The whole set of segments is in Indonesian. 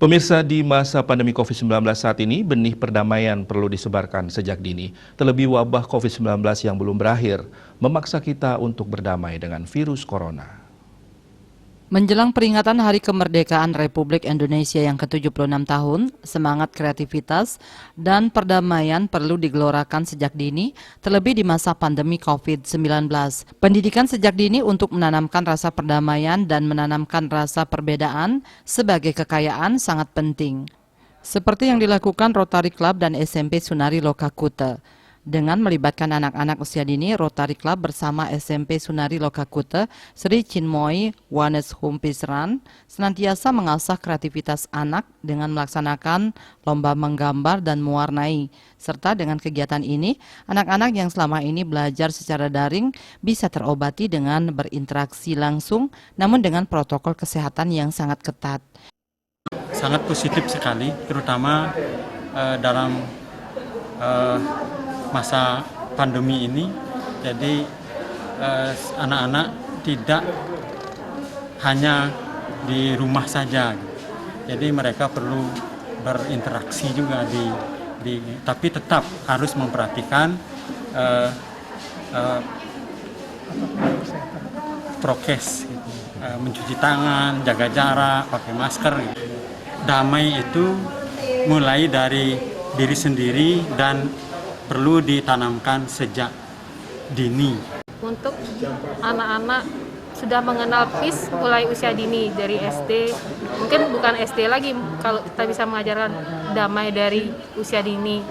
Pemirsa, di masa pandemi COVID-19 saat ini, benih perdamaian perlu disebarkan sejak dini. Terlebih wabah COVID-19 yang belum berakhir, memaksa kita untuk berdamai dengan virus corona. Menjelang peringatan Hari Kemerdekaan Republik Indonesia yang ke-76 tahun, semangat kreativitas dan perdamaian perlu digelorakan sejak dini, terlebih di masa pandemi COVID-19. Pendidikan sejak dini untuk menanamkan rasa perdamaian dan menanamkan rasa perbedaan sebagai kekayaan sangat penting. Seperti yang dilakukan Rotary Club dan SMP Sunari Lokakute. Dengan melibatkan anak-anak usia dini, Rotary Club bersama SMP Sunari Lokakute, Sri Chinmoy Wanes Humpisran, senantiasa mengasah kreativitas anak dengan melaksanakan lomba menggambar dan mewarnai. Serta dengan kegiatan ini, anak-anak yang selama ini belajar secara daring bisa terobati dengan berinteraksi langsung, namun dengan protokol kesehatan yang sangat ketat. Sangat positif sekali, terutama dalam masa pandemi ini. Jadi anak-anak tidak hanya di rumah saja, jadi mereka perlu berinteraksi juga tapi tetap harus memperhatikan prokes, mencuci tangan, jaga jarak, pakai masker. Damai itu mulai dari diri sendiri dan perlu ditanamkan sejak dini. Untuk anak-anak sudah mengenal peace mulai usia dini dari SD, mungkin bukan SD lagi kalau kita bisa mengajarkan damai dari usia dini,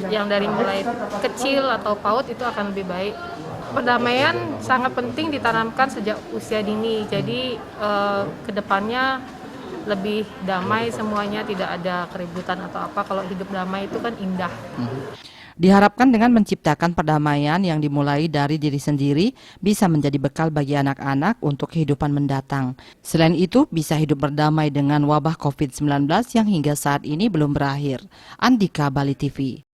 yang dari mulai kecil atau PAUD itu akan lebih baik. Perdamaian sangat penting ditanamkan sejak usia dini, jadi kedepannya lebih damai semuanya, tidak ada keributan atau apa. Kalau hidup damai itu kan indah. Diharapkan dengan menciptakan perdamaian yang dimulai dari diri sendiri bisa menjadi bekal bagi anak-anak untuk kehidupan mendatang. Selain itu, bisa hidup berdamai dengan wabah COVID-19 yang hingga saat ini belum berakhir. Andika, Bali TV.